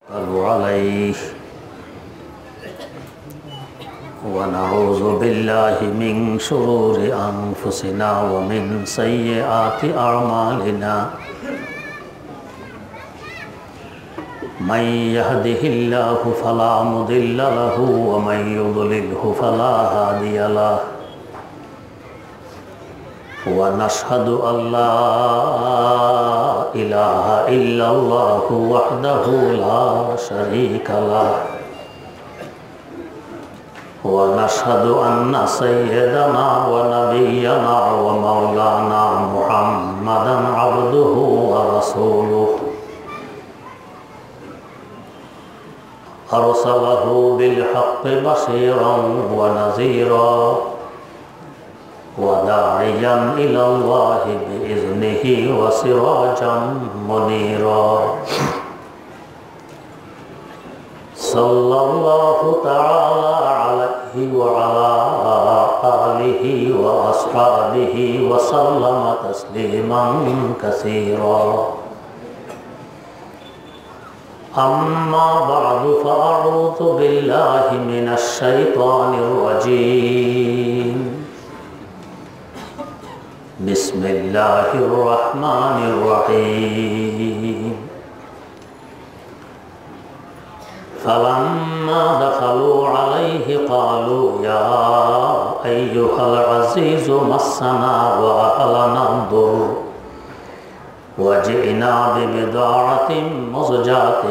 عليه ونعوذ بالله من شرور أنفسنا ومن سيئات أعمالنا من يهده الله فلا مضل له ومن يضلله فلا هادي له ونشهد أن لا إله إلا الله وحده لا شريك له ونشهد أن سيدنا ونبينا ومولانا محمدا عبده ورسوله أرسله بالحق بشيرا ونذيرا وداعيا إلى الله بإذنه وسراجا منيرا صلى الله تعالى عليه وعلى آله وأصحابه وسلم تسليما كثيرا أما بعد فأعوذ بالله من الشيطان الرجيم بسم الله الرحمن الرحيم فلما دخلوا عليه قالوا يا أيها العزيز مسنا وأهلنا الضر وجئنا ببضاعة مزجاة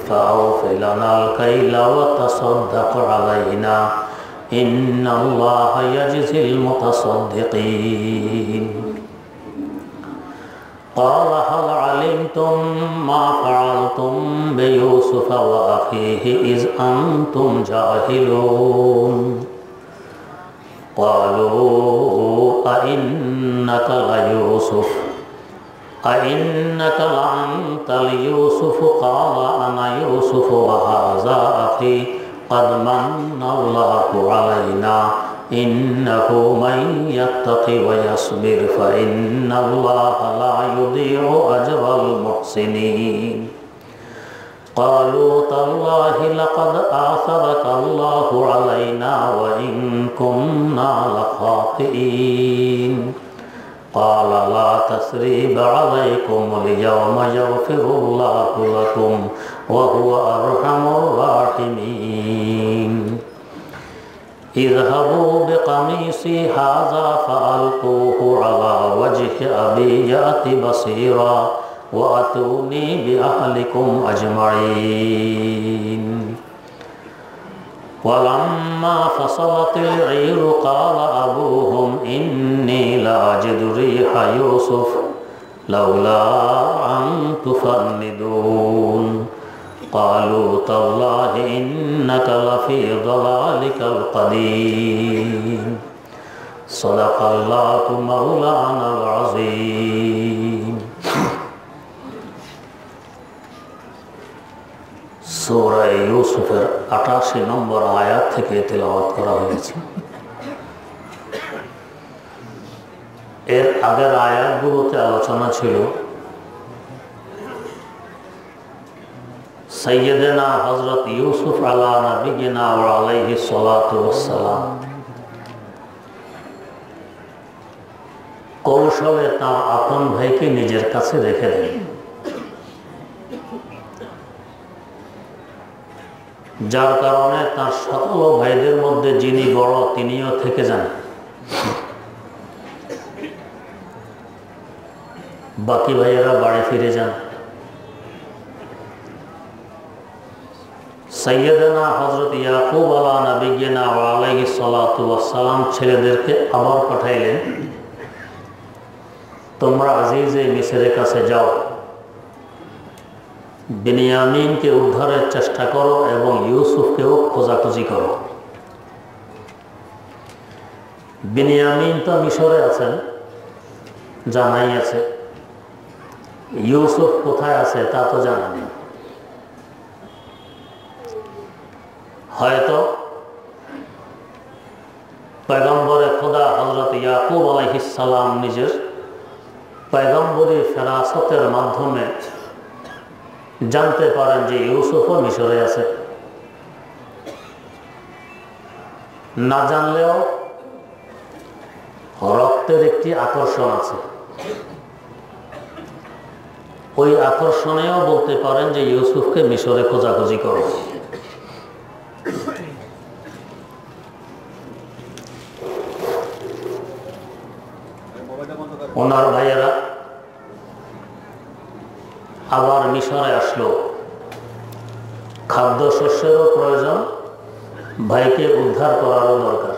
فأوف لنا الكيل وتصدق علينا إن الله يجزي المتصدقين قال هل علمتم ما فعلتم بيوسف وأخيه إذ أنتم جاهلون قالوا أئنك ليوسف أئنك لأنت ليوسف قال أنا يوسف وهذا أخي قد من الله علينا إنه من يتق ويصبر فإن الله لا يضيع أجر المحسنين قالوا تالله لقد آثرك الله علينا وإن كنا لخاطئين قال لا تثريب عليكم اليوم يغفر الله لكم وهو أرحم الراحمين اذهبوا بقميصي هذا فألقوه على وجه أبي يأت بصيرا وأتوني بأهلكم أجمعين ولما فصلت العير قال أبوهم إني لأجد ريح يوسف لولا أن تفندون قالوا تالله إنك لفي ضلالك القديم صدق الله مولانا العظيم সূরা ইউসুফের ৮৮ নম্বর আয়াত থেকে তেলাওয়াত করা হয়েছে। এর আগের আয়াতগুলোতে আলোচনা ছিল সাইয়্যিদানা হযরত ইউসুফ আলা নবিয়িনা ওয়া আলাইহিস সালাতু ওয়াস সালাম কৌশলে তার আপন ভাইকে নিজের কাছে রেখে দেন, যার কারণে তার সকল ভাইদের মধ্যে যিনি বড় তিনিও থেকে যান, বাকি ভাইয়েরা বাড়ি ফিরে যান। সাইয়্যিদানা হযরত ইয়াকুব আলা নবিয়িনা ওয়া আলাইহিস সালাতু ওয়াস সালাম ছেলেদেরকে আবার পাঠাইলেন, তোমরা আজিজে মিসরের কাছে যাও, বিনিয়ামিনকে উদ্ধারের চেষ্টা করো এবং ইউসুফকেও খোঁজাখুঁজি করো। বিনিয়ামিন তো মিশরে আছেন, জানাই আছে, ইউসুফ কোথায় আছে তা তো জানা নেই। হয়তো পয়গম্বরে খোদা হযরত ইয়াকুব আলাইহিস সালাম নিজের পয়গম্বরী ফেরাসতের মাধ্যমে জানতে পারেন যে ইউসুফও মিশরে আছে। না জানলেও রক্তের একটি আকর্ষণ আছে, ওই আকর্ষণেও বলতে পারেন যে ইউসুফকে মিশরে খোঁজাখুঁজি করো। ওনার ভাইয়েরা আবার মিশরে আসলো, খাদ্যশস্যেরও প্রয়োজন, ভাইকে উদ্ধার করারও দরকার।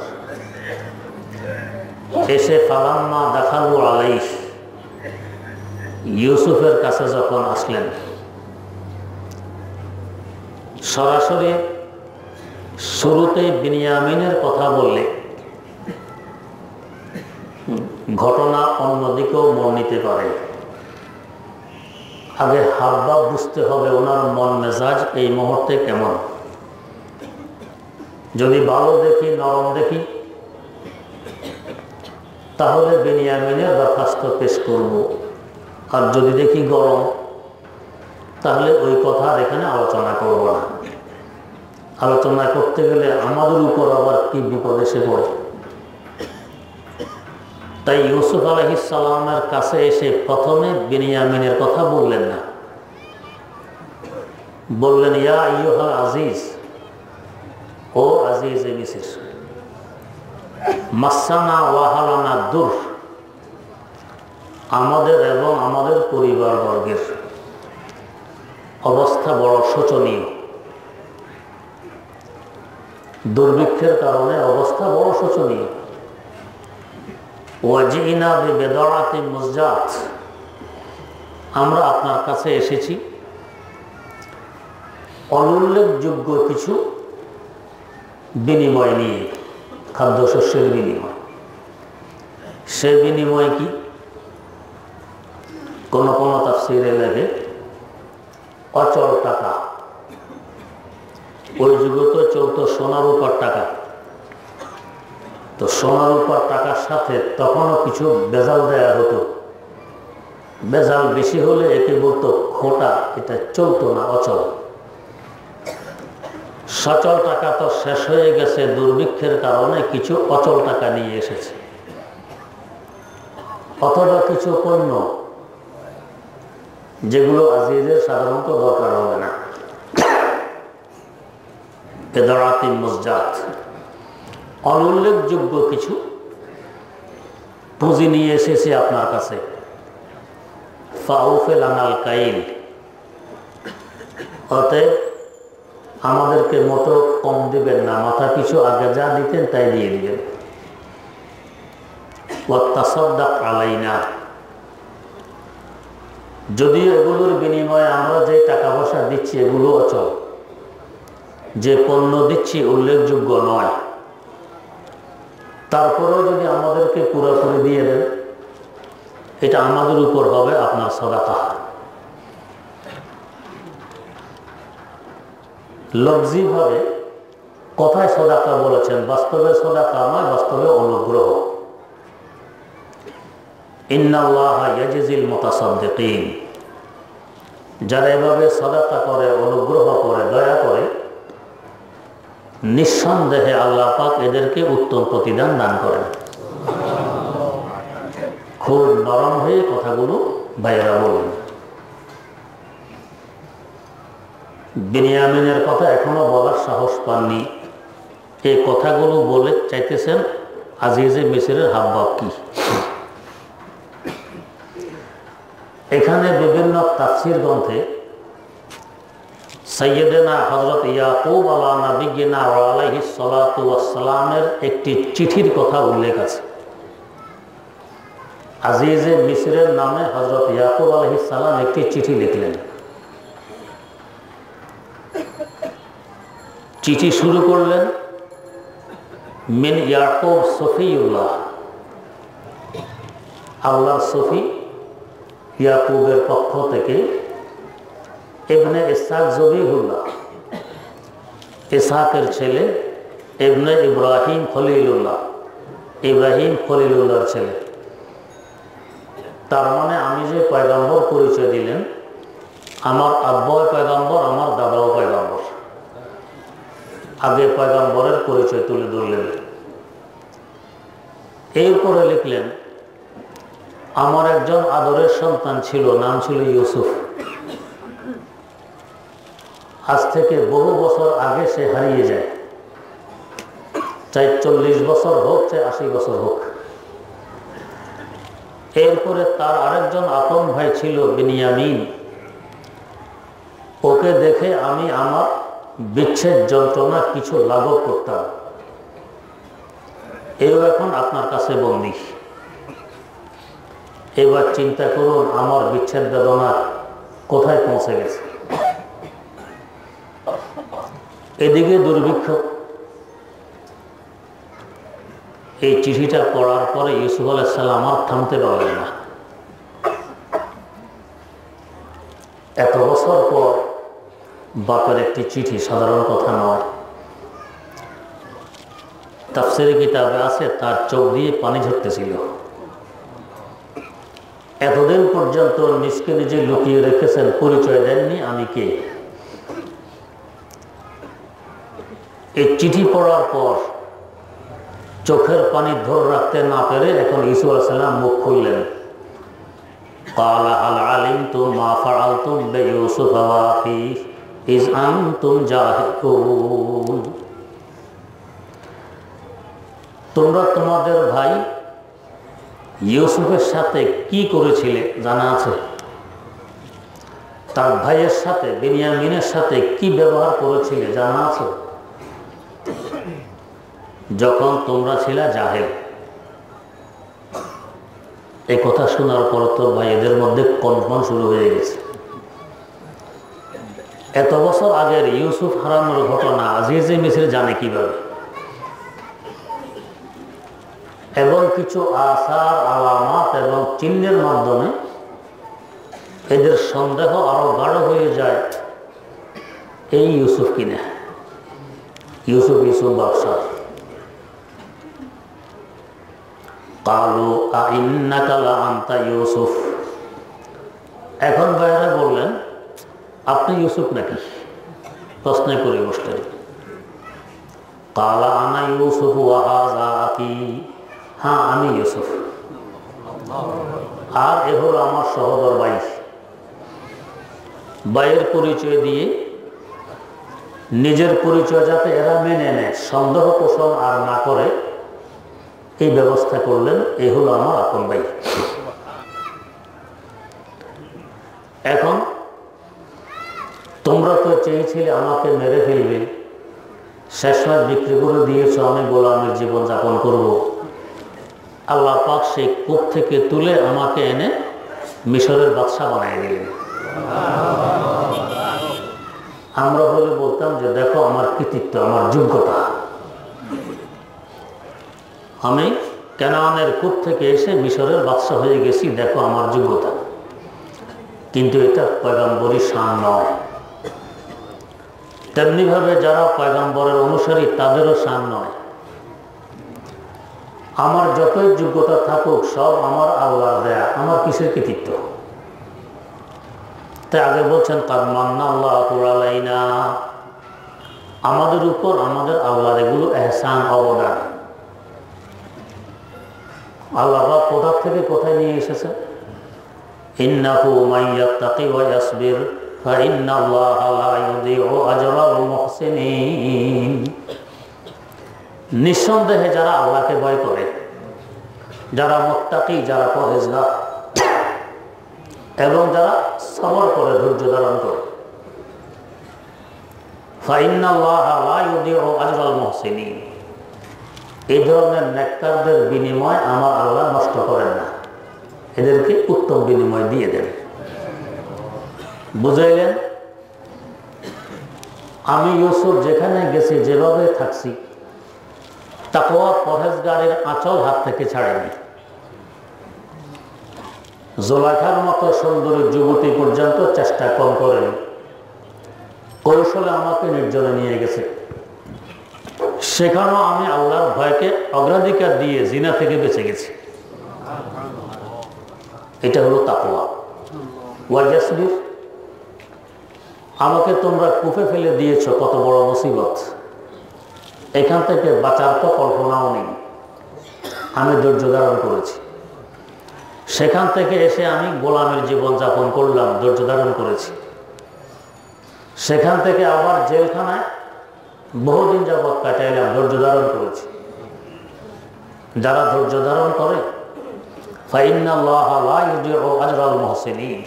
এসে ফালাম্মা দাখালু আলাইহ, ইউসুফের কাছে যখন আসলেন, সরাসরি শুরুতেই বিনিয়ামিনের কথা বললে ঘটনা অন্যদিকেও মন নিতে পারে। আগে হাবভাব বুঝতে হবে ওনার মন মেজাজ এই মুহূর্তে কেমন। যদি ভালো দেখি, নরম দেখি, তাহলে বিনিয়ামিনের দরখাস্ত পেশ করব। আর যদি দেখি গরম, তাহলে ওই কথা আর এখানে আলোচনা করব না। আলোচনা করতে গেলে আমাদের উপর আবার কি বিপদ এসে পড়ে। তাই ইউসুফ আলাইহিস সালামের কাছে এসে প্রথমে বিনিয়ামিনের কথা বললেন না, বললেন ইয়া আইয়ুহাল আজিজ, ও আজিজে মিসর, মাসানা ওয়াহালানা দুর, আমাদের এবং আমাদের পরিবারবর্গের অবস্থা বড় শোচনীয়। দুর্ভিক্ষের কারণে অবস্থা বড় শোচনীয়। ওয়াজিনা বিবিদাআতিন মুজজাত, আমরা আপনার কাছে এসেছি অনুল্লেখযোগ্য কিছু বিনিময় নিয়ে, খাদ্যশস্যের বিনিময়। সে বিনিময় কি? কোন কোন তাফসীরে লেখে অচল টাকা। ওই যুগে তো চলতো সোনার উপর টাকা। তো সোনার উপর টাকার সাথে তখনও কিছু বেজাল দেয়া হতো। বেজাল বেশি হলে একে বলতো খোটা, এটা চলতো না, অচল। সচল টাকা তো শেষ হয়ে গেছে, দুর্ভিক্ষের কারণে কিছু অচল টাকা নিয়ে এসেছে। অথবা কিছু পণ্য যেগুলো আজিজের সাধারণত দরকার হবে না, বিদাআতিন মুজজাত, অনুল্লেখযোগ্য কিছু পুঁজি নিয়ে এসেছে আপনার কাছে। ফাউফে লানাল কাইল, অতএব আমাদেরকে মতো কম দিবেন না, মাথা পিছু আগে যা দিতেন তাই দিয়ে দিবেন। ওয়াতাসাদ্দাক আলাইনা, যদিও এগুলোর বিনিময়ে আমরা যে টাকা পয়সা দিচ্ছি এগুলো অচল, যে পণ্য দিচ্ছি উল্লেখযোগ্য নয়, তারপরেও যদি আমাদেরকে পুরোপুরি দিয়ে দেন, এটা আমাদের উপর হবে আপনার সাদাকা। লফজিভাবে কথায় সাদাকা বলেছেন, বাস্তবে সাদাকা নয়, বাস্তবে অনুগ্রহ। ইন্নাল্লাহা ইয়াজিজিল মুতাসাদ্দিকিন, যারা এভাবে সাদাকা করে, অনুগ্রহ করে, দয়া করে, নিঃসন্দেহে আল্লাহ পাক এদেরকে উত্তম প্রতিদান দান করেন। খুব নরম হয়ে কথাগুলো ভাইয়েরা বলুন। বিনিয়ামিনের কথা এখনো বলার সাহস পাননি, এই কথাগুলো বলে চাইতেছেন আজিজে মিসরের হাবভাব কি। এখানে বিভিন্ন তাফসীর গ্রন্থে সাইয়েদেনা হযরত ইয়াকুব আলা নবিয়িনা ওয়া আলাইহিস সালাতু ওয়াস সালামের একটি চিঠির কথা উল্লেখ আছে। আজিজে মিসরের নামে হযরত ইয়াকুব আলাইহিস সালাম একটি চিঠি লিখলেন। চিঠি শুরু করলেন মিন ইয়াকুব সফিউল্লাহ, আল্লাহর সফি ইয়াকুবের পক্ষ থেকে, ইবনে ইসহাক জবিহুল্লাহ, ইসহাকের ছেলে, ইবনে ইব্রাহিম খলিলুল্লাহ, ইব্রাহিম খলিলুল্লাহর ছেলে। তার মানে আমি যে পয়গম্বর পরিচয় দিলেন, আমার আব্বাও পয়গম্বর, আমার দাদাও পয়গম্বর। আগে পয়গম্বরের পরিচয় তুলে ধরলেন। এরপরে লিখলেন, আমার একজন আদরের সন্তান ছিল, নাম ছিল ইউসুফ। আজ থেকে বহু বছর আগে সে হারিয়ে যায়, চাই 40 বছর হোক, চাই 80 বছর হোক। এরপরে তার আরেকজন আপন ভাই ছিল বিনিয়ামিন। ওকে দেখে আমি আমার বিচ্ছেদ যন্ত্রণা কিছু লাঘব করতাম। এও এখন আপনার কাছে বন্দী। এবার চিন্তা করুন আমার বিচ্ছেদ বেদনা কোথায় পৌঁছে গেছে। এদিকে দুর্ভিক্ষ। এই চিঠিটা পড়ার পরে ইউসুফ আলাইহিস সালাম আর থামতে পারলেন না। এত বছর পর বাপের একটি চিঠি সাধারণ কথা নয়। তাফসীরে কিতাবে আছে তার চোখ দিয়ে পানি ঝরতেছিল। এতদিন পর্যন্ত নিজকে নিজে লুকিয়ে রেখেছেন, পরিচয় দেননি আমি কে। এই চিঠি পড়ার পর চোখের পানি ধরে রাখতে না পেরে এখন ইউসুফ আলাইহিস সালাম মুখ খুললেন। ক্বালা হাল আলিমতুম মা ফাআলতুম বিইউসুফ ওয়া আখিহি ইয আনতুম জাহিলুন। তোমরা তোমাদের ভাই ইউসুফের সাথে কি করেছিলে জানা আছে? তার ভাইয়ের সাথে বিনিয়ামিনের সাথে কি ব্যবহার করেছিলে জানা আছে? যখন তোমরা ছিলা জাহেল। এই কথা শোনার পর তো ভাই এদের মধ্যে কনফার্ম শুরু হয়ে গেছে। এত বছর আগের ইউসুফ হারানোর ঘটনা আজিজে মিসর জানে কিভাবে, এবং কিছু আসার আলামাত এবং চিহ্নের মাধ্যমে এদের সন্দেহ আরো গাঢ় হয়ে যায় এই ইউসুফ কিনা। ইউসুফ ব্যবসা। কালু আইন্নাকা লা আনতা ইউসুফ। এখন ভাইরা বললেন আপনি ইউসুফ নাকি? প্রশ্ন করে বসলেন। কালা আনা ইউসুফ ওয়া হাযা আখি। হ্যাঁ আমি ইউসুফ, আর এ হলো আমার সহোদর ভাই। ভাইয়ের পরিচয় দিয়ে নিজের পরিচয় যাতে এরা মেনে নেয়, সন্দেহ পোষণ আর না করে, এই ব্যবস্থা করলেন। এই হলো আমার আপন ভাই। এখন তোমরা তো চেয়েছিলে আমাকে মেরে ফেলবে, শেষমেশ বিক্রি করে দিয়েছ, আমি গোলামের জীবন যাপন করব। আল্লাহ পাক সেই কূপ থেকে তুলে আমাকে এনে মিশরের বাদশা বানিয়ে দিলেন। আমরা হলে বলতাম যে দেখো আমার কৃতিত্ব, আমার যোগ্যতা, আমি কেনানের কূপ থেকে এসে মিশরের বাদশা হয়ে গেছি, দেখো আমার যোগ্যতা। কিন্তু এটা পয়গম্বরী শান নয়। তেমনিভাবে যারা পয়গম্বরের অনুসারী তাদেরও শান নয়। আমার যতই যোগ্যতা থাকুক সব আমার আল্লাহর দেয়া, আমার কিসের কৃতিত্ব? তাই আগে বলছেন কাদ মান্নাল্লাহু আলাইনা, আমাদের উপর আমাদের আল্লাহর এগুলো এহসান, অবদান। আল্লাহ কোথা থেকে কোথায় নিয়ে এসেছেন? ইন্নাহু মাইয়াত্তাকি ওয়া ইয়াসবির ফাইন্নাল্লাহা লা ইউযিউ আজরাল মুহসিনিন। নিঃসন্দেহে যারা আল্লাহকে ভয় করে, যারা মুত্তাকি, যারা পরহেজগার এবং যারা সবর করে, ধৈর্য ধারণ করে, ফাইন্নাল্লাহা লা ইউযিউ আজরাল মুহসিনিন, এই ধরনের নেককারদের বিনিময় আমার আল্লাহ নষ্ট করেন না, এদেরকে উত্তম বিনিময় দিয়ে দেন। বুঝাইলেন? আমি ইউসুফ যেখানে গেছি, যেভাবে থাকছি, তাকওয়া পরহেজগারের আঁচল হাত থেকে ছাড়েনি। জোলাইখার মতো সুন্দরী যুবতী পর্যন্ত চেষ্টা কম করেনি। কৌশলে আমাকে নির্জনে নিয়ে গেছে। সেখানেও আমি আল্লাহর ভয়কে অগ্রাধিকার দিয়ে জিনা থেকে বেঁচে গেছি। এটা হলো তাকওয়া। ওয়াজাসবির, আমাকে তোমরা কূপে ফেলে দিয়েছ, কত বড় মুসিবত। এখান থেকে বাঁচার তো কল্পনাও নেই। আমি ধৈর্য ধারণ করেছি। সেখান থেকে এসে আমি গোলামের জীবন যাপন করলাম, ধৈর্য ধারণ করেছি। সেখান থেকে আবার জেলখানায় বহুদিন যাবৎ কাটাইলাম, ধৈর্য ধারণ করেছি। যারা ধৈর্য ধারণ করে ফাইন্নাল্লাহা লা ইউযিউ আজরাল মুহসিনিন,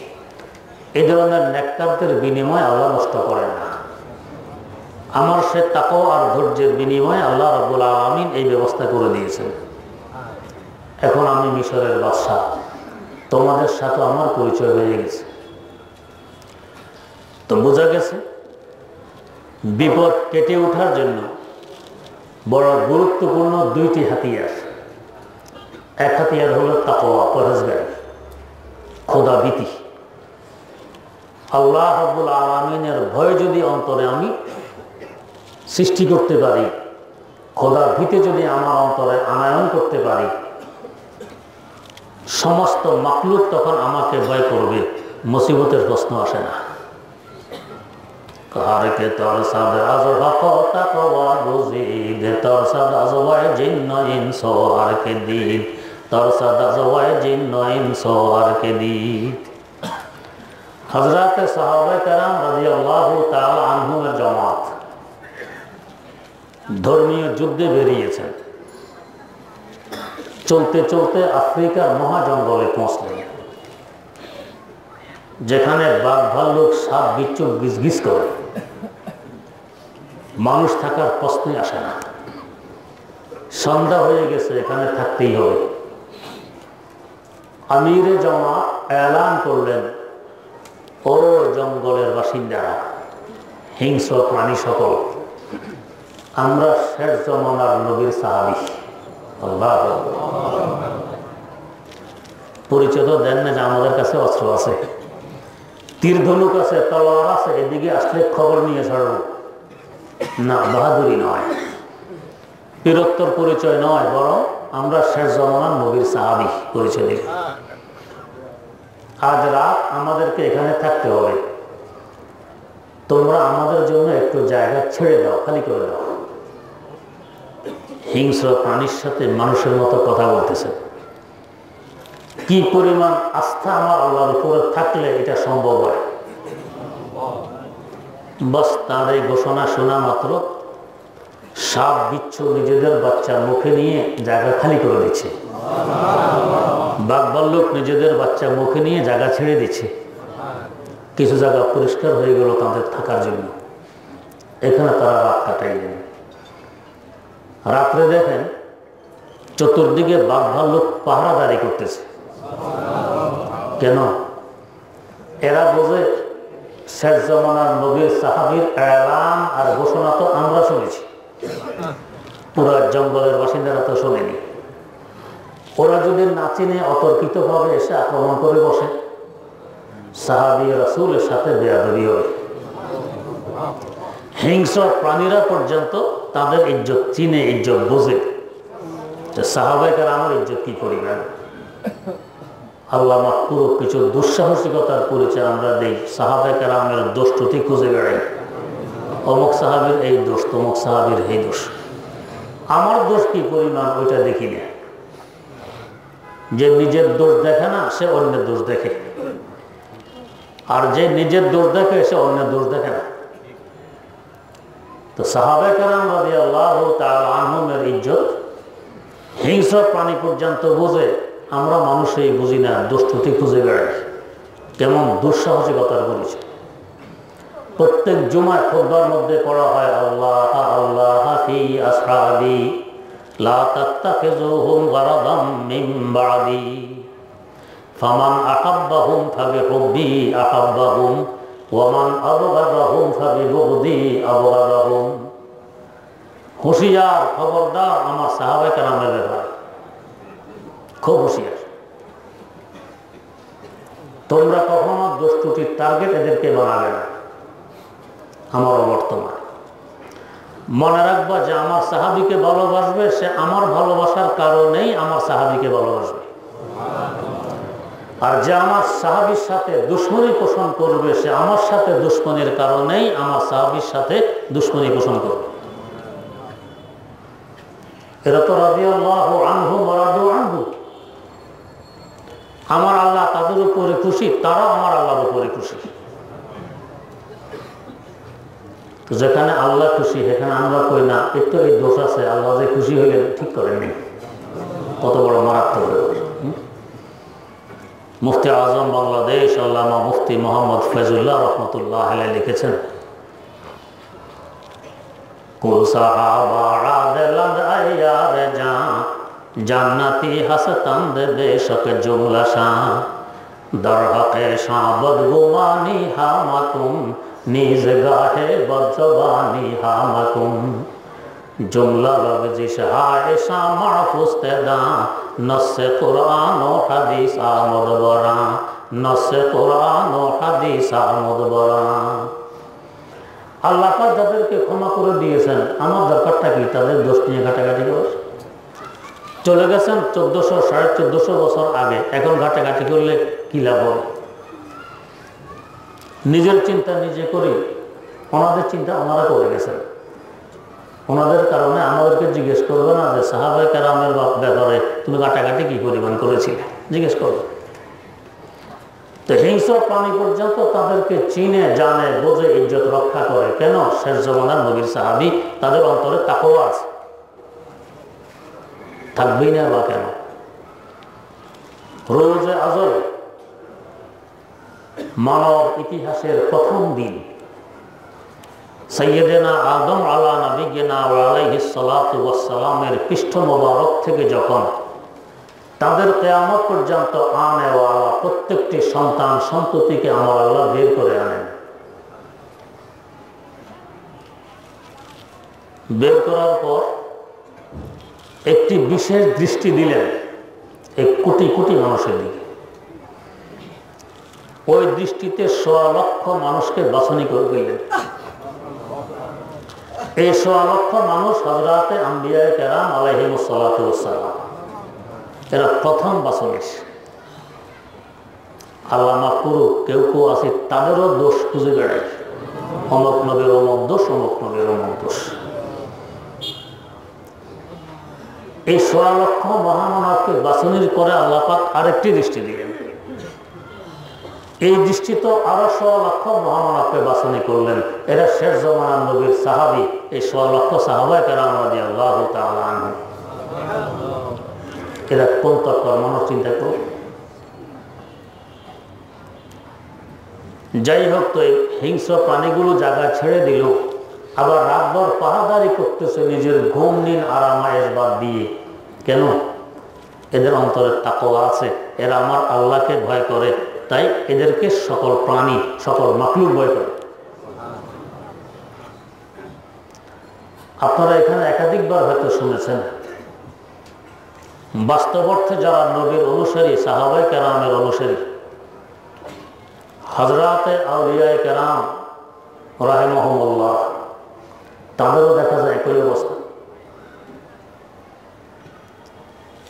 এই ধরনের নেককারদের বিনিময় আল্লাহ নষ্ট করেন না। আমার সে তাকওয়া আর ধৈর্যের বিনিময়ে আল্লাহ রাব্বুল আলামিন এই ব্যবস্থা করে দিয়েছেন। এখন আমি মিশরের বাদশাহ, তোমাদের সাথে আমার পরিচয় হয়ে গেছে। তো বোঝা গেছে বিপদ কেটে ওঠার জন্য বড় গুরুত্বপূর্ণ দুইটি হাতিয়ার। এক হাতিয়ার হলো তাকওয়া, পরহেজগারি, খোদাভীতি। আল্লাহ রাব্বুল আলামিনের ভয় যদি অন্তরে আমি সৃষ্টি করতে পারি, খোদার ভীতি যদি আমার অন্তরে আনায়ন করতে পারি, সমস্ত মাখলুক তখন আমাকে ভয় করবে, মুসিবতের প্রশ্ন আসে না। কারকে তোর সাদ আজ হক তাকওয়া বুঝিদ, তোর সাদ আজ ওয়াই জিন্ন ইনস আর কে দিন, তোর সাদ আজ ওয়াই জিন্ন ইনস আর কে দিন। হযরত সাহাবায়ে কেরাম রাদিয়াল্লাহু তাআলা আনহুমের জামাত ধর্মীয় যুদ্ধে বেরিয়েছেন। চলতে চলতে আফ্রিকার মহাজঙ্গলে পৌঁছলেন, যেখানে বাঘ ভাল্লুক সাপ বিচ্ছু গিজগিজ করে, মানুষ থাকার প্রশ্নই আসে না। সন্ধ্যা হয়ে গেছে, এখানে থাকতেই হবে। আমিরে জামাত এলান করলেন, ও জঙ্গলের বাসিন্দারা, হিংস্র প্রাণী সকল, আমরা শেষ জমানার নবীর সাহাবী। আল্লাহ পরিচয় তো দেন না যে আমাদের কাছে অস্ত্র আছে, তীর ধনুক আছে, তলোয়ার আছে, এদিকে আসলে খবর নিয়ে ছাড়ব না। বাহাদুরি নয়, বীরত্বর পরিচয় নয়, বরং আমরা শেষ জমানার নবীর সাহাবী পরিচয় দিই। আজ রাত আমাদেরকে এখানে থাকতে হবে, তোমরা আমাদের জন্য একটু জায়গা ছেড়ে দাও, খালি করে দাও। হিংস্র প্রাণীর সাথে মানুষের মতো কথা বলতেছে। কি পরিমাণ আস্থা আমার আল্লাহর উপরে থাকলে এটা সম্ভব হয়। বাস তার এই ঘোষণা শোনা মাত্র সাপ বিচ্ছু নিজেদের বাচ্চা মুখে নিয়ে জায়গা খালি করে দিচ্ছে, বাঘ ভাল্লুক নিজেদের বাচ্চা মুখে নিয়ে জায়গা ছেড়ে দিচ্ছে। কিছু জায়গা পরিষ্কার হয়ে গেল তাদের থাকার জন্য, এখানে তারা রাত কাটাইলেন। রাত্রে দেখেন চতুর্দিকে বাঘ ভাল্লুক পাহারাদারি করতেছে। কেন? এরা বোঝে শেষ জমানার নবীর সাহাবীর এলান আর ঘোষণা তো আমরা শুনেছি, পুরো জঙ্গলের বাসিন্দারা তো শোনেনি। ওরা যদি না চিনে অতর্কিতভাবে এসে আক্রমণ করে বসে, সাহাবী রাসূলের সাথে বেয়াদবি হবে। হিংস্র প্রাণীরা পর্যন্ত তাদের ইজ্জত চিনে, ইজ্জত বোঝে যে সাহাবায়ে কেরামের ইজ্জত কি করিবেন। আল্লাহ পুরো কিছু দুঃসাহসিকতার পরিচয় আমরা দেই, সাহাবায়ে কেরামের দোষ ত্রুটি খুঁজে বেড়াই। অমুক সাহাবীর এই দোষ, তমুক সাহাবীর এই দোষ। আমার দোষ কি পরিমাণ ওইটা দেখি না। যে নিজের দোষ দেখে না, সে অন্যের দোষ দেখে, আর যে নিজের দোষ দেখে সে অন্যের দোষ দেখে না। তো সাহাবায়ে কেরাম রাদিয়াল্লাহু তাআলা আনহুমের ইজ্জত হিংস্র প্রাণী পর্যন্ত বোঝে, আমরা মানুষই বুঝি না, দোষ ত্রুটি খুঁজে বেড়াই। কেমন দুঃসাহসিকতার পরিচয়। প্রত্যেক জুমায় খুতবার মধ্যে পড়া হয় আল্লাহ আল্লাহ ফি আসহাবি লা তাত্তাখিযুহুম গারাদাম মিন বাদি ফামান আহাব্বাহুম ফাবিহুব্বি আহাব্বাহুম ওয়া মান আবগাদাহুম ফাবিবুগদি আবগাদাহুম। হুঁশিয়ার, খবরদার আমার সাহাবায়ে কেরামের ব্যাপারে, খুব হুঁশিয়ার। তোমরা কখনো দোষ ত্রুটির টার্গেট এদেরকে বানাবে না। আমার বর্তমান মনে রাখবা যে আমার সাহাবীকে ভালোবাসবে, সে আমার ভালোবাসার কারণেই আমার সাহাবীকে ভালোবাসবে। আর যে আমার সাহাবীর সাথে দুশমনী পোষণ করবে সে আমার সাথে দুশমনীর কারণেই আমার সাহাবীর সাথে দুশমনী পোষণ করবে। এরা তো রাদিয়াল্লাহু আনহু ওয়া রাদু আনহু, আমার আল্লাহ তাদের উপরে খুশি, তারা আমার আল্লাহর উপরে খুশি। তো যেখানে আল্লাহ খুশি সেখানে আমরা কই না একটু এই দোষ আছে, আল্লাহ যে খুশি হইলে ঠিক করেননি। কত বড় মারাত্মক। মুফতি আজম বাংলাদেশ আল্লামা মুফতি মোহাম্মদ ফয়জুল্লাহ রহমতুল্লাহ আলাইহি লিখেছেন, কুল সাহাবা আদলান আয়ার জা জান্নাতি হাসতান্দ বেশক জুমলা শাহ দর হকে শাবদ গুমানি হামাকুম নিজ গাহে বদজবানি হামাকুম जुमला लफ्ज़िश हायशा महफुज़तदा नस्से कुरान व हदीस आमद बरा नस्से कुरान व हदीस आमद बरा। আল্লাহ পাক যাদেরকে ক্ষমা করে দিয়েছেন আমার দরকারটা কি তাদের দোষ নিয়ে ঘাটাঘাটি করে? চলে গেছেন 1400 1450 বছর আগে, এখন ঘাটাঘাটি করলে কি লাভ হবে? নিজের চিন্তা নিজে করি, ওনাদের চিন্তা ওনারা করে গেছেন। ওনাদের কারণে আমাদেরকে জিজ্ঞেস করবে না যে সাহাবায়ে কেরামের ব্যাপারে তুমি ঘাটাঘাটি কি পরিমাণ করেছিলে, জিজ্ঞেস করবে। তো হিংস্র প্রাণী পর্যন্ত তাদেরকে চিনে জানে বোঝে ইজ্জত রক্ষা করে। কেন? শেষ জমানার নবীর সাহাবী, তাদের অন্তরে তাকওয়া আছে, থাকবেই না বা কেন? রোজে আজল মানব ইতিহাসের প্রথম দিন সাইয়্যিদানা আদম আলা নবিয়িনা ওয়া আলাইহিস সালাতু ওয়াস সালামের পৃষ্ঠ মোবারক থেকে যখন তাদের কিয়ামত পর্যন্ত আনেওয়ালা প্রত্যেকটি সন্তান সন্ততিকে আমার আল্লাহ বের করে আনেন। বের করার পর একটি বিশেষ দৃষ্টি দিলেন এই কোটি কোটি মানুষের দিকে। ওই দৃষ্টিতে 1.25 লক্ষ মানুষকে বাছনি করে দিলেন। এই 1.25 লক্ষ মানুষ হযরতে আম্বিয়ায়ে কেরাম আলাইহিমুস সালাতু ওয়াস সালাম, এরা প্রথম বাছনি। আল্লাহ মাফ করুক, কেউ কেউ আছে তাদেরও দোষ খুঁজে বেড়ায়, অমুক নবীর অমুক দোষ, অমুক নবীর অমুক দোষ। এই 1.25 লক্ষ মহামানবকে বাছনির করে আল্লাহ পাক আরেকটি দৃষ্টি দিলেন। এই দৃষ্টি তো আরো 1.25 লক্ষ মহামানবকে বাছনি করলেন। এরা শেষ জমানার নবীর সাহাবী, এই 1.25 লক্ষ সাহাবায়ে কেরাম রাদিয়াল্লাহু তাআলা আনহুম। এরা কোন তত্ত্ব মানুষ চিন্তা করো। যাই হোক, তো এই হিংস্র প্রাণীগুলো জায়গা ছেড়ে দিল, আবার রাতভর পাহারাদারি করতেছে নিজের ঘুম নিন আরামায়েশ বাদ দিয়ে। কেন? এদের অন্তরে তাকওয়া আছে, এরা আমার আল্লাহকে ভয় করে, তাই এদেরকে সকল প্রাণী সকল মাখলুক ভয় করে। আপনারা এখানে একাধিকবার হয়তো শুনেছেন, বাস্তব অর্থে যারা নবীর অনুসারী, সাহাবায়ে কেরামের অনুসারী, হযরতে আউলিয়ায়ে কেরাম রাহিমাহুমুল্লাহ, তাদেরও দেখা যায় একই অবস্থা।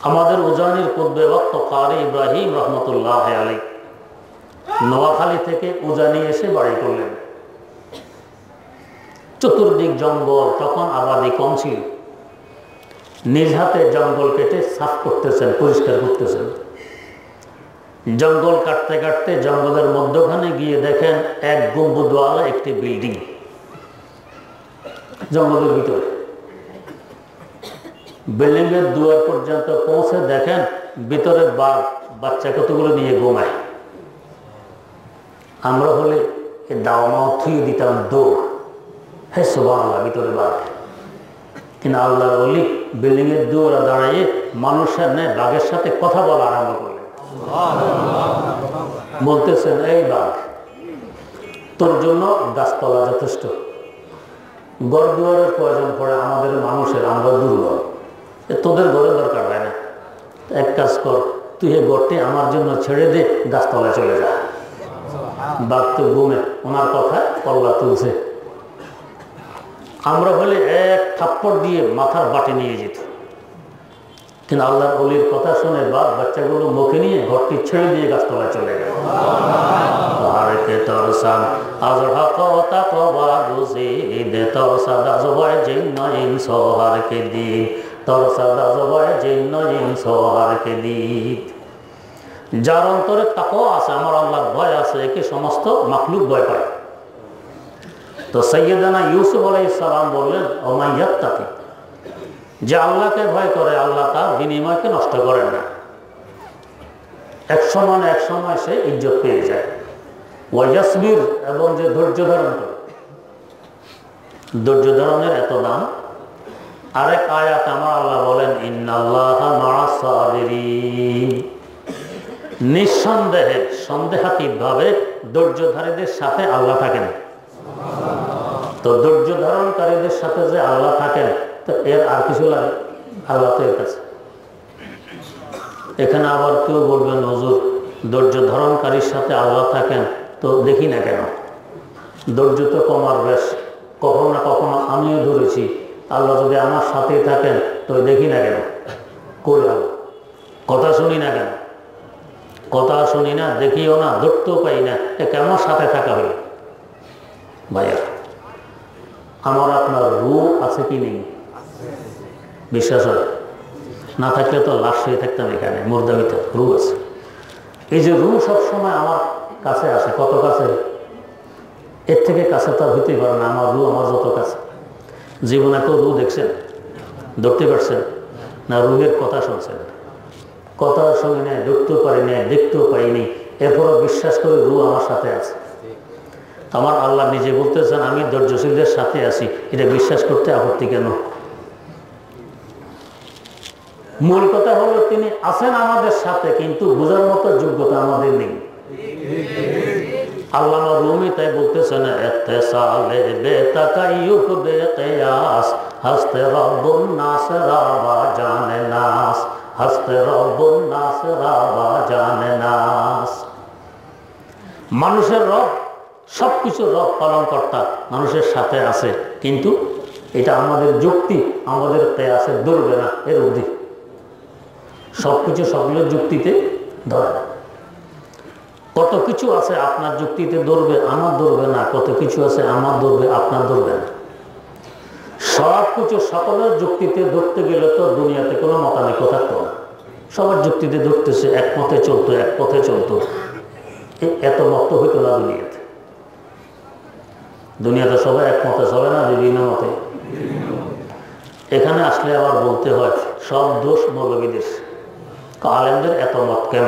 আমাদের উজানির কুতবে ওয়াক্ত কারি ইব্রাহিম রহমতুল্লাহ আলাইহি নোয়াখালী থেকে উজানি এসে বাড়ি করলেন। চতুর্দিক জঙ্গল, তখন আবাদি কম ছিল। নিজ হাতে জঙ্গল কেটে সাফ করতেছেন, পরিষ্কার করতেছেন। জঙ্গল কাটতে কাটতে জঙ্গলের মধ্যখানে গিয়ে দেখেন এক গম্বুজওয়ালা একটি বিল্ডিং জঙ্গলের ভিতরে। বিল্ডিং এর দুয়ার পর্যন্ত পৌঁছে দেখেন ভিতরে বাঘ বাচ্চা কতগুলো নিয়ে ঘুমায়। আমরা হলে দাওয়া থুয়ে দিতাম দৌড়, হে সুবহানাল্লাহ, ভিতরে বাঘ। কিন্তু আল্লাহর ওলি বিল্ডিং এর দুয়ারে দাঁড়িয়ে মানুষের নেয় বাঘের সাথে কথা বলা আরম্ভ করলেন। বলতেছেন, এই বাঘ, তোর জন্য গাছতলা যথেষ্ট, ঘর দুয়ারের প্রয়োজন পড়ে আমাদের মানুষের, আমরা দুর্বল, তোদের ঘরের দরকার হয় না। এক কাজ কর, তুই এই ঘরটি আমার জন্য ছেড়ে দে, গাছতলায় চলে যা। বাঘ তো ঘুমে, ওনার কথা কল্লা তুলছে। আমরা হলে এক থাপ্পড় দিয়ে মাথার বাটে নিয়ে যেত, কিন্তু আল্লাহর ওলির কথা শুনে বাচ্চাগুলো মুখে নিয়ে ঘরটি ছেড়ে দিয়ে গাছতলায় চলে গেল। হারকে তরসান আজহাক তাকওয়া গুজিদ তরসাদ আজওয়ায় জিন্ন ইনস হারকে দিন তরসাদ আজওয়ায় জিন্ন ইনস হারকে দিন। যার অন্তরে তাকওয়া আছে, আমার আল্লাহর ভয় আছে, একে সমস্ত মাখলুক ভয় পায়। তো সাইয়েদানা ইউসুফ আলাইহিস সালাম বললেন, ওমা ইয়াত্তাকি, যে আল্লাহকে ভয় করে আল্লাহ তার বিনিময়কে নষ্ট করেন না। এক সময় সে ইজ্জত পেয়ে যায়। ওয়ায়াসবির, এবং যে ধৈর্য ধারণ করে, ধৈর্য ধারণের এত দাম। আরেক আয়াত আমার আল্লাহ বলেন, ইন্নাল্লাহা মা'আস সাবিরিন, নিঃসন্দেহে সন্দেহাতীতভাবে ধৈর্যধারীদের সাথে আল্লাহ থাকেন। তো ধৈর্য ধারণকারীদের সাথে যে আল্লাহ থাকেন, তো এর আর কিছু লাগে? আল্লাহ তো এর কাছে। এখানে আবার কেউ বলবেন, হুজুর ধৈর্য ধারণকারীর সাথে আল্লাহ থাকেন, তো দেখি না কেন? ধৈর্য তো কমার বেশ, কখনো না কখনো আমিও ধরেছি। আল্লাহ যদি আমার সাথেই থাকেন, তো দেখি না কেন? কই আল্লাহ? কথা শুনি না কেন? কথা শুনি না, দেখিও না, ধরতেও পাই না, এ কেমন সাথে থাকা হলো? ভাইয়া, আমার আপনার রূহ আছে কি নেই? বিশ্বাস হয়? না থাকলে তো লাশ হয়ে থাকতাম এখানে, মুর্দা ভিতর। রূহ আছে। এই যে রূহ সবসময় আমার কাছে আসে, কত কাছে? এর থেকে কাছে তো হইতেই পারে না। আমার রূহ আমার যত কাছে। জীবনে তো রূহ দেখছেন, ধরতে পারছেন না? রূহের কথা শুনছেন, কথা শুনি না, ধরতেও পারি না, দেখতেও পাইনি, এরপরও বিশ্বাস করে রূহ আমার সাথে আছে। আমার আল্লাহ নিজে বলতেছেন, আমি ধৈর্যশীলদের সাথে আছি। এটা বিশ্বাস করতে আপত্তি কেন? মূল কথা হলো তিনি আছেন আমাদের সাথে, কিন্তু বোঝার মতো যোগ্যতা আমাদের নেই। আল্লামা রুমি তাই বলতেছেন, ইত্তিসালে বেতাকায়ুফ বেকিয়াস হস্তে রব্বুন নাস রাবা জানে নাস হস্তে রব্বুন নাস রাবা জানে নাস। মানুষের রব, সবকিছু রব পালন কর্তা মানুষের সাথে আছে, কিন্তু এটা আমাদের যুক্তি আমাদের কেয়াসে ধরবে না। এর অধিক সবকিছু সকলের যুক্তিতে ধরে না। কত কিছু আছে আপনার যুক্তিতে ধরবে, আমার ধরবে না। কত কিছু আছে আমার ধরবে, আপনার ধরবে না। সব কিছু সকলের যুক্তিতে ধরতে গেলে তো দুনিয়াতে কোনো মতানৈক্য থাকতো না। সবার যুক্তিতে ধরতেছে, এক মতে চলতো, এক পথে চলতো, এত মত হইতো না দুনিয়াতে। দুনিয়াতে সবাই এক মতে চলে না, বিভিন্ন মতে। এখানে আসলে আবার বলতে হয় সব দোষ মৌলবীদের, আলেমদের এত মত কেন?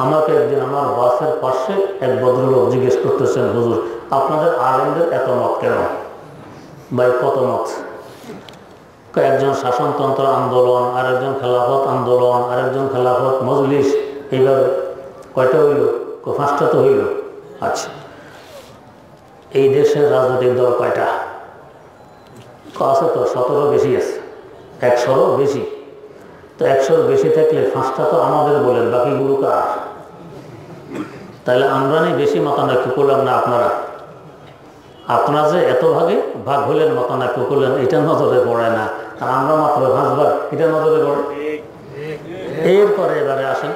আমাকে একদিন আমার বাসের পাশে এক ভদ্রলোক জিজ্ঞেস করতেছেন, হুজুর আপনাদের আলেমদের এত মত কেন? ভাই কত মত? একজন শাসনতন্ত্র আন্দোলন, আরেকজন খেলাফত আন্দোলন, আরেকজন খেলাফত মজলিস, এইভাবে কয়টা হইল? 5টা তো হইল। আচ্ছা, এই দেশের রাজনৈতিক দল কয়টা? আছে তো 17 বেশি আছে, 100-ও বেশি। তো 100-র বেশি থাকলে 5টা তো আমাদের বলেন, বাকিগুলো কার? তাহলে আমরা নেই বেশি মতানৈক্য করলাম না আপনারা? আপনারা যে এত ভাগ হলেন, মতানৈক্য করলেন, এটা নজরে পড়ে না। আর আমরা মাত্র 5 ভাগ, এটা নজরে পড়ে। এরপরে এবারে আসেন,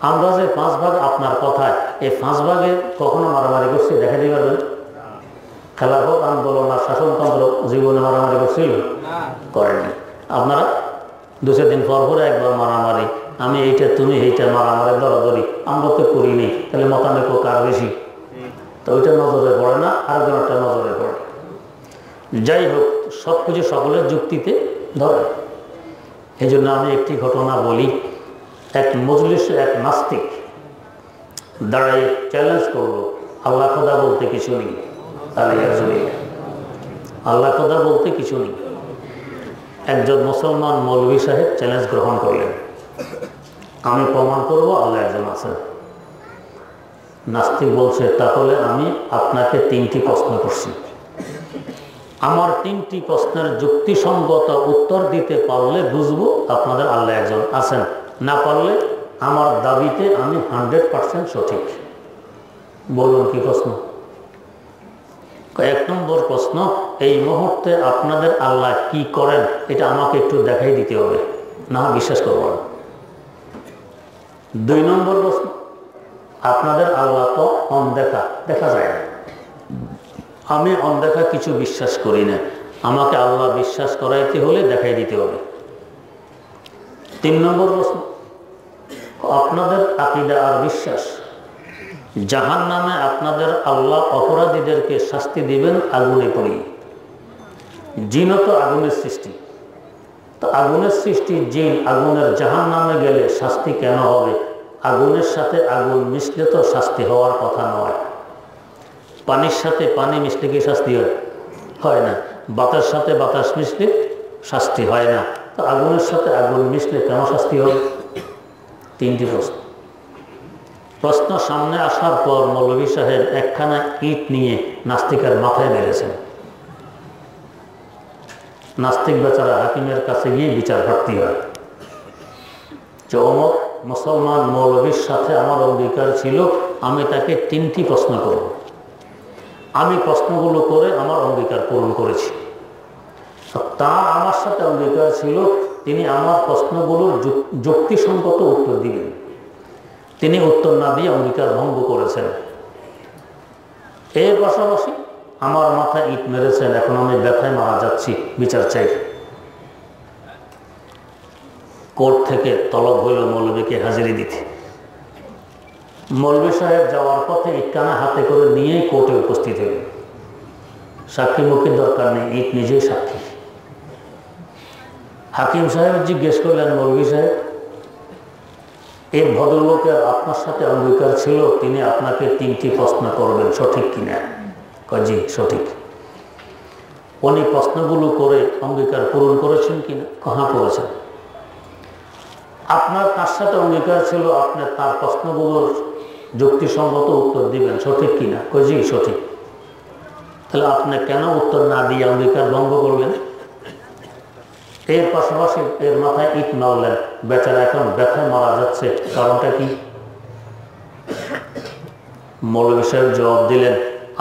আমরা যে 5 ভাগ আপনার কথায়, এই 5 ভাগে কখনো মারামারি করছি দেখা দিতে পারবেন? খেলাফত আন্দোলন আর শাসনতন্ত্র জীবনে মারামারি করছিল? করেনি। আপনারা 2-4 দিন পর একবার মারামারি, আমি এইটা তুমি এইটা, মারামারি দরাদরি আমরা তো করিনি। তাহলে মতানৈক্য কার বেশি? তো ওইটা নজরে পড়ে না, আরেকজনটা নজরে পড়ে। যাই হোক, সব কিছু সকলের যুক্তিতে ধরে। এই জন্য আমি একটি ঘটনা বলি। এক মজলিসে এক নাস্তিক দাঁড়াই চ্যালেঞ্জ করলো, আল্লাহ খোদা বলতে কিছু নেই। আল্লাহ খোদা বলতে কিছু নেই। একজন মুসলমান মৌলভী সাহেব চ্যালেঞ্জ গ্রহণ করলেন, আমি প্রমাণ করবো আল্লাহ একজন আছেন। নাস্তিক বলছে, তাহলে আমি আপনাকে 3টি প্রশ্ন করছি, আমার 3টি প্রশ্নের যুক্তিসঙ্গত উত্তর দিতে পারলে বুঝবো আপনাদের আল্লাহ একজন আছেন, না পারলে আমার দাবিতে আমি 100% সঠিক। বলুন কি প্রশ্ন? 1 নম্বর প্রশ্ন, এই মুহূর্তে আপনাদের আল্লাহ কি করেন এটা আমাকে একটু দেখাই দিতে হবে। না বিশ্বাস করব না। 2 নম্বর প্রশ্ন, আপনাদের আল্লাহ তো অনদেখা, দেখা যায় না, আমি অনদেখা কিছু বিশ্বাস করি না, আমাকে আল্লাহ বিশ্বাস করাইতে হলে দেখাই দিতে হবে। 3 নম্বর প্রশ্ন, আপনাদের আকীদা আর বিশ্বাস জাহান্নামে আপনাদের আল্লাহ অপরাধীদেরকে শাস্তি দিবেন আগুনে পড়িয়ে। জিনও তো আগুনের সৃষ্টি, তো আগুনের সৃষ্টি জিন আগুনের জাহান্নামে গেলে শাস্তি কেন হবে? আগুনের সাথে আগুন মিশলে তো শাস্তি হওয়ার কথা নয়। পানির সাথে পানি মিশলে কি শাস্তি হয়? হয় না। বাতাসের সাথে বাতাস মিশলে শাস্তি হয় না, তো আগুনের সাথে আগুন মিশলে কেন শাস্তি হবে? 3টি প্রশ্ন। প্রশ্ন সামনে আসার পর মৌলভী সাহেব একখানা ইট নিয়ে নাস্তিকের মাথায় মেরেছেন। নাস্তিক বেচারা হাকিমের কাছে গিয়ে বিচার প্রার্থী হয় যে অমুক মুসলমান মৌলভীর সাথে আমার অঙ্গীকার ছিল, আমি তাকে 3টি প্রশ্ন করব, আমি প্রশ্নগুলো করে আমার অঙ্গীকার পূরণ করেছি। তার আমার সাথে অঙ্গীকার ছিল তিনি আমার প্রশ্নগুলোর যুক্তিসঙ্গত উত্তর দিবেন, তিনি উত্তর না দিয়ে অঙ্গীকার ভঙ্গ করেছেন। এর পাশাপাশি আমার মাথায় ইট মেরেছেন, এখন আমি ব্যথায় মারা যাচ্ছি, বিচার চাই। কোর্ট থেকে তলব হইল মৌলভীকে হাজিরি দিতে। মৌলভী সাহেব যাওয়ার পথে ইটখানা হাতে করে নিয়েই কোর্টে উপস্থিত হইলেন। সাক্ষী মুখীর দরকার নেই, ইট নিজেই সাক্ষী। হাকিম সাহেব জিজ্ঞেস করলেন, মৌলভী সাহেব, এই ভদ্রলোকের আপনার সাথে অঙ্গীকার ছিল তিনি আপনাকে 3টি প্রশ্ন করবেন, সঠিক কিনা? কয় জি সঠিক। উনি প্রশ্নগুলো করে অঙ্গীকার পূরণ করেছেন কিনা? হ্যাঁ করেছেন। আপনার তার সাথে অঙ্গীকার ছিল আপনি তার প্রশ্নগুলোর যুক্তিসঙ্গত উত্তর দিবেন, সঠিক কিনা? কয় জি সঠিক। তাহলে আপনি কেন উত্তর না দিয়ে অঙ্গীকার ভঙ্গ করলেন? এর পাশাপাশি এর মাথায় ইট মারলেন, বেচারা এখন ব্যথায় মারা যাচ্ছে, কারণটা কি? মৌলভী সাহেব জবাব দিলেন,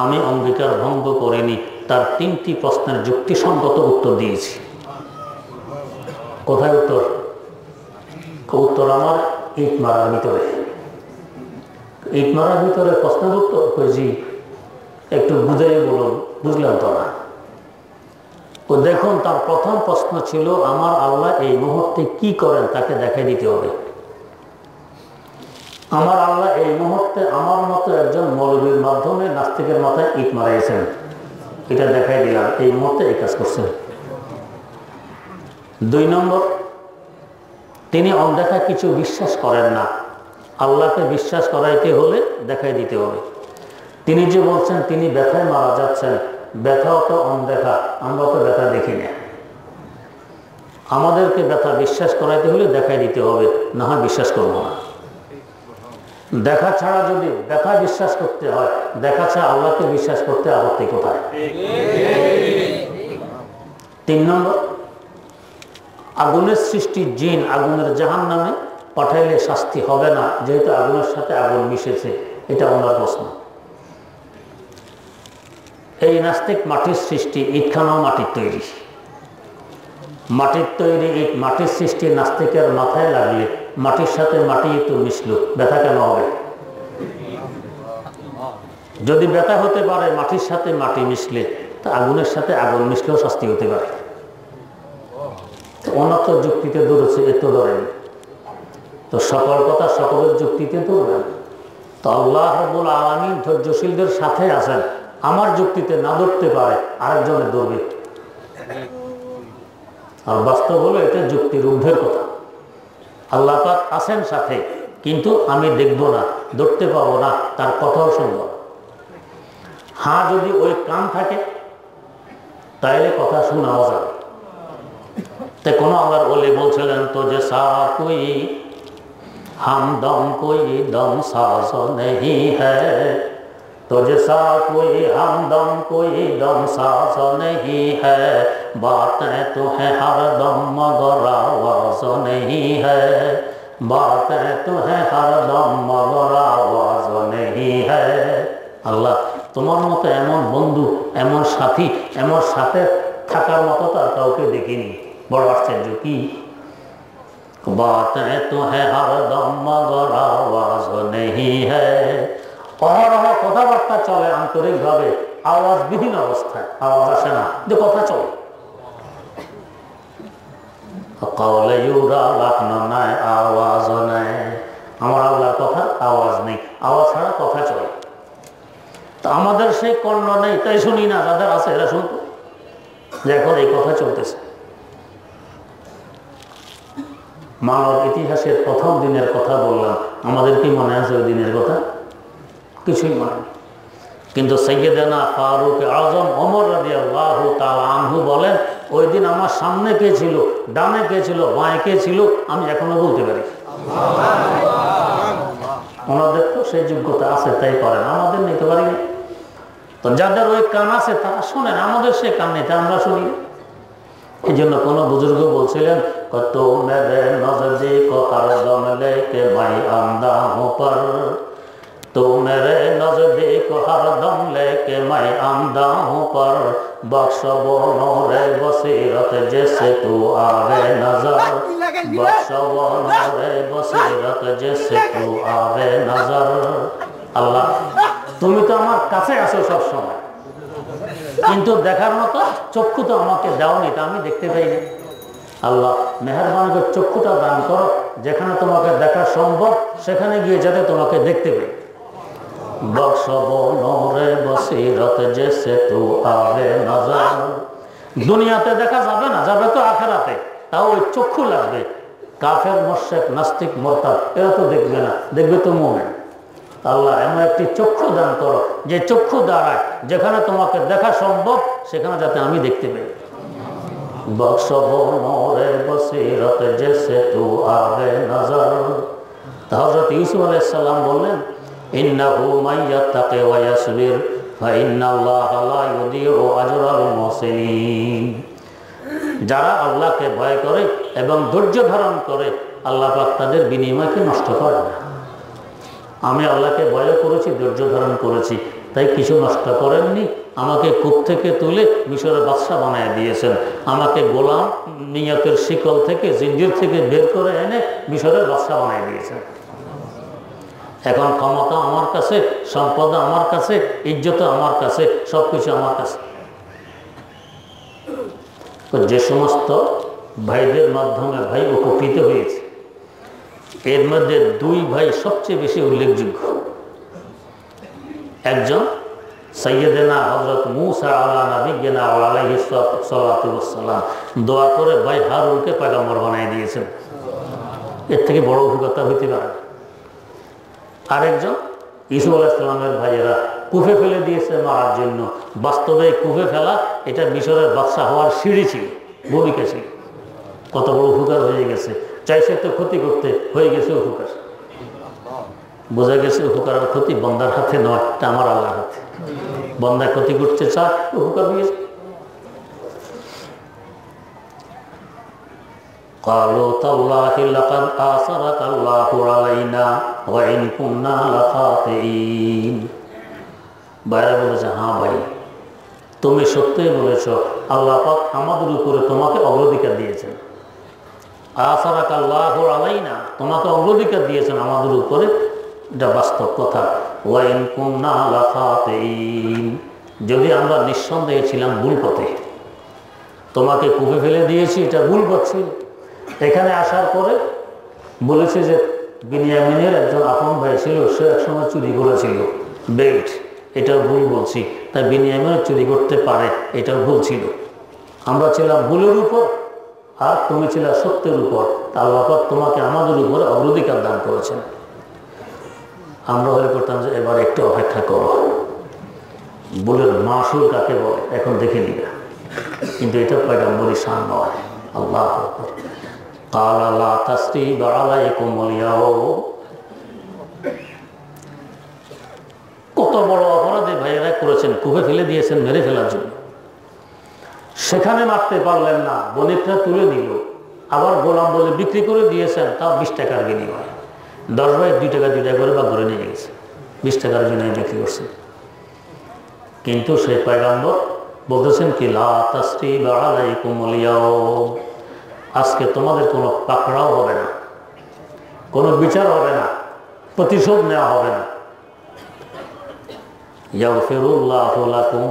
আমি অঙ্গীকার ভঙ্গ করিনি, তার 3টি প্রশ্নের যুক্তিসঙ্গত উত্তর দিয়েছি। কোথায় উত্তর? উত্তর আমার ইট মারার ভিতরে। ইট মারার ভিতরে প্রশ্নের উত্তর? জি। একটু বুঝাই বলুন, বুঝলাম তো না। তো দেখুন, তার প্রথম প্রশ্ন ছিল আমার আল্লাহ এই মুহূর্তে কি করেন তাকে দেখাই দিতে হবে। আমার আল্লাহ এই মুহূর্তে আমার মতো একজন মৌলবীর মাধ্যমে নাস্তিকের মাথায় ইট মারাইছেন, এটা দেখাই দিলাম, এই মুহূর্তে এই কাজ করছেন। 2 নম্বর, তিনি অনদেখা কিছু বিশ্বাস করেন না, আল্লাহকে বিশ্বাস করাইতে হলে দেখাই দিতে হবে। তিনি যে বলছেন তিনি ব্যথায় মারা যাচ্ছেন, ব্যথাও তো অনদেখা, আমরা তো ব্যথা দেখি না। আমাদেরকে ব্যথা বিশ্বাস করাইতে হলে দেখাই দিতে হবে, না হয় বিশ্বাস করব না। দেখা ছাড়া যদি ব্যথা বিশ্বাস করতে হয়, দেখা ছাড়া আল্লাহকে বিশ্বাস করতে আপত্তি কোথায়? 3 নম্বর, আগুনের সৃষ্টি জিন আগুনের জাহান্নামে পাঠাইলে শাস্তি হবে না, যেহেতু আগুনের সাথে আগুন মিশেছে, এটা ওনার প্রশ্ন। এই নাস্তিক মাটির সৃষ্টি, ইটখানাও মাটির তৈরি, মাটির তৈরি ইট মাটির সৃষ্টি নাস্তিকের মাথায় লাগলে মাটির সাথে মাটি একটু মিশল, ব্যথা কেন হবে? যদি ব্যথা হতে পারে মাটির সাথে মাটি মিশলে, তা আগুনের সাথে আগুন মিশলেও শাস্তি হতে পারে। ওনার তো যুক্তিতে ধরেছে, এত ধরেন তো সকল কথা সকলের যুক্তিতে ধরবেন। তো আল্লাহ রাব্বুল আলামিন ধৈর্যশীলদের সাথে আছেন, আমার যুক্তিতে না ধরতে পারে আরেকজনের ধরবে। আর বাস্তব হলো এটা যুক্তির ঊর্ধ্বের কথা। আল্লাহ পাক আছেন সাথে, কিন্তু আমি দেখব না, ধরতে পারবো না, তার কথাও শুনব। হ্যাঁ, যদি ওই কান থাকে তাইলে কথা শোনাও যাবে। তো কোনো আল্লাহর ওলি বলছিলেন, তো যে সা কোই हमदम कोई दम साज नहीं है, तो जैसा कोई हमदम कोई दम साज नहीं है, बातें तो है हर दम मगर आवाज नहीं है, बातें तो है हर दम मगर आवाज नहीं है। আল্লাহ, তোমার মতো এমন বন্ধু, এমন সাথী, এমন সাথে থাকার মতো তার কাউকে দেখিনি। বড় আশ্চর্য কি! बातें तो है हरदम मगर आवाज नहीं है। অহরহ কথাবার্তা চলে আন্তরিকভাবে, আওয়াজবিহীন অবস্থায়, আওয়াজ আসে না, যে কথা চলে। কওলে ইউরা লাখনো নাই, আওয়াজও নাই। আমার আল্লাহর কথা আওয়াজ নেই, আওয়াজ ছাড়া কথা চলে। তা আমাদের সেই কর্ণ নেই, তাই শুনি না। যাদের আছে এরা শুনতো যে এখন এই কথা চলতেছে। মানব ইতিহাসের প্রথম দিনের কথা বললাম, আমাদের কি মনে আছে ওই দিনের কথা? কিছুই মনে নেই। কিন্তু সাইয়েদনা ফারুক আজম ওমর রাদিয়াল্লাহু তাআলা আনহু বলেন, ওই দিন আমার সামনে কে ছিল, ডানে কে ছিল, বাঁয়ে কে ছিল, আমি এখনো বলতে পারি। ওনাদের তো সেই যোগ্যতা আছে, তাই করেন, আমাদের নিতে পারি না। তো যাদের ওই কান আছে তারা শোনেন, আমাদের সে কান নেই, তা আমরা শুনি। এই জন্য কোনো বুজুর্গ বলছিলেন, কত মেরে নজরে কো হরদম লেকে ভাই আমদা হো পর, তো মেরে নজরে কো হরদম লেকে मैं आमदा हूँ पर, बख्श वो नूरे बसीरत जैसे तू आवे नजर, बख्श वो नूरे बसीरत जैसे तू आवे नजर। আল্লাহ, তুমি তো আমার কাছে আছো সব সময়, কিন্তু দেখার মতো চক্ষু তো আমাকে দাওনি, তা আমি দেখতে পাই না। আল্লাহ মেহেরবানি করে চক্ষুটা দান করো, যেখানে তোমাকে দেখা সম্ভব সেখানে গিয়ে যাতে তোমাকে দেখতে পাই। দুনিয়াতে দেখা যাবে না, যাবে তো আখেরাতে, তাও ওই চক্ষু লাগবে। কাফের, মুশরিক, নাস্তিক, মুরতাদ এরা তো দেখবে না, দেখবে তো মুমিন। আল্লাহ এমন একটি চক্ষু দান করো, যে চক্ষু দ্বারায় যেখানে তোমাকে দেখা সম্ভব সেখানে যাতে আমি দেখতে পাই। হযরত ইউসুফ আলাইহিস সালাম বললেন, ইন্নাহু মাইয়াত্তাকি ওয়া ইয়াসবির ফাইন্নাল্লাহা লা ইউদিউ আজরাল মুহসিনিন। যারা আল্লাহকে ভয় করে এবং ধৈর্য ধারণ করে, আল্লাহ পাক তাদের বিনিময়কে নষ্ট করে না। আমি আল্লাহকে ভয় করেছি, ধৈর্য ধারণ করেছি, তাই কিছু নষ্ট করেননি। আমাকে কূপ থেকে তুলে মিশরের বাদশা বানিয়ে দিয়েছেন। আমাকে গোলাম নিয়তের শিকল থেকে, জিঞ্জির থেকে বের করে এনে মিশরের বাদশা বানিয়ে দিয়েছেন। এখন ক্ষমতা আমার কাছে, সম্পদ আমার কাছে, ইজ্জত আমার কাছে, সবকিছু আমার কাছে। যে সমস্ত ভাইদের মাধ্যমে ভাই উপকৃত হয়েছে, এর মধ্যে দুই ভাই সবচেয়ে বেশি উল্লেখযোগ্য। একজন সাইয়েদেনা হযরত মূসা আলা নবিয়্যিনা ওয়া আলাইহিস সালাতু ওয়াস সালাম দোয়া করে ভাই হারুনকে পয়গম্বর বানিয়ে দিয়েছেন। এর থেকে বড় অভিজ্ঞতা হইতে পারে। আরেকজন ইউসুফ আলাইহিস সালামের ভাইয়েরা কূপে ফেলে দিয়েছে মারার জন্য। বাস্তবে কূপে ফেলা এটা মিশরের বাদশা হওয়ার সিঁড়ি ছিল, ভূমিকা ছিল। কত বড় উপকার হয়ে গেছে, চাইছে তো ক্ষতি করতে, হয়ে গেছে উপকার। বোঝা গেছে উপকার আর ক্ষতি বন্দার হাতে নয়, এটা আমার আল্লাহর হাতে। বন্দা ক্ষতি করতে চায়, উপকার হয়েছে। قالوا تالله لقد آثرك الله علينا وإن كنا لخاطئين। বাইরে বলেছে, হ্যাঁ ভাই তুমি সত্যই বলেছ, আল্লাহ পাক আমাদের উপরে তোমাকে অগ্রাধিকার দিয়েছেন। আসারাক আল্লাহু আলাইনা, তোমাকে অগ্রাধিকার দিয়েছেন আমাদের উপরে, এটা বাস্তব কথা। ওয়া ইন কুননা লাখাতিন, যদি আমরা নিঃসন্দেহে ছিলাম ভুল পথে, তোমাকে কূপে ফেলে দিয়েছি, এটা ভুল পথ ছিল। এখানে আসার পরে বলেছে যে বিনিয়ামিনের একজন আপন ভাই ছিল, সে একসময় চুরি করেছিল বেল্ট, এটাও ভুল বলছি। তাই বিনিয়ামিন চুরি করতে পারে, এটাও ভুল ছিল। আমরা ছিলাম ভুলের উপর, আর তুমি ছিলা সত্যের উপর। আল্লাহ পাক তোমাকে আমাদের উপরে অগ্রাধিকার দান করেছেন। আমরা হলে করতাম যে এবার একটু অপেক্ষা করো, ভুলের মাসুল কাকে বলে এখন দেখে নিবে। কিন্তু এটা পয়গম্বরী শান নয়। আল্লাহু আকবার। قال لا تثريب عليكم اليوم। কত বড় অপরাধী ভাইয়েরা করেছেন, কূপে ফেলে দিয়েছেন মেরে ফেলার জন্য। সেখানে মারতে পারলেন না, বণিকরা তুলে নিল। আবার গোলাম বলে বিক্রি করে দিয়েছেন, তাও 20 টাকার বিনিময়ে। 10 ভাই 2 টাকা 2 টাকা করে বা ঘরে নিয়ে গেছে, 20 টাকার বিনিময়ে বিক্রি করছে। কিন্তু সেই পয়গম্বর বলতেছেন কি, লা তাসরিবা আলাইকুমুল ইয়াওম, আজকে তোমাদের কোনো পাকড়াও হবে না। কোনো বিচার হবে না, প্রতিশোধ নেওয়া হবে না। ইয়াগফিরুল্লাহু লাকুম,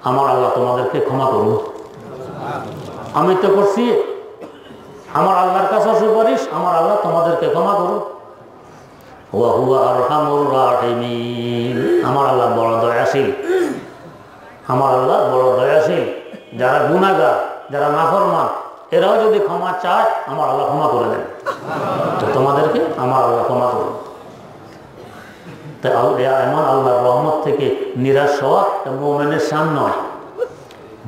আমার আল্লাহ তোমাদেরকে ক্ষমা করুন। আমি তো করছি, আমার আল্লাহর কাছে সুপারিশ, আমার আল্লাহ তোমাদেরকে ক্ষমা করুন। ওয়া হুয়া আরহামুর রাহিমিন, আমার আল্লাহ বড় দয়াশীল, আমার আল্লাহ বড় দয়াশীল। যারা গুনাহগার, যারা নাফরমান, এরাও যদি ক্ষমা চায় আমার আল্লাহ ক্ষমা করে দেন। তো তোমাদেরকে আমার আল্লাহ ক্ষমা করুন। তাই এমন আল্লাহর রহমত থেকে নিরাশ হওয়া মুমিনের শান নয়।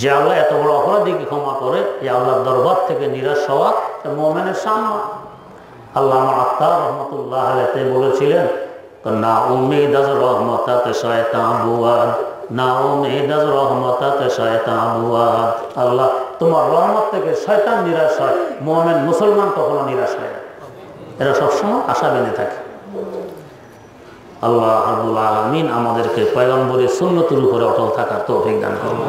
যে আল্লাহ এত বড় অপরাধীকে ক্ষমা করে, এই আল্লাহর দরবার থেকে নিরাশ হওয়া মুমিনের শান নয়। আল্লাহ আমার আত্মার রহমতুল্লাহ আলাইহি বলেছিলেন, না উম্মিদ আজ রহমতাতে শয়তান বুয়াদ, না উম্মিদ আজ রহমতাতে শয়তান বুয়াদ। আল্লাহ তোমার রহমত থেকে শয়তান নিরাশ হয়, মুমিন মুসলমান কখনো নিরাশ হয় না। এরা সবসময় আশা বেঁধে থাকে। আল্লাহ রাব্বুল আলামিন আমাদেরকে পয়গম্বরের সুন্নতের উপরে অটল থাকার তৌফিক দান করুন।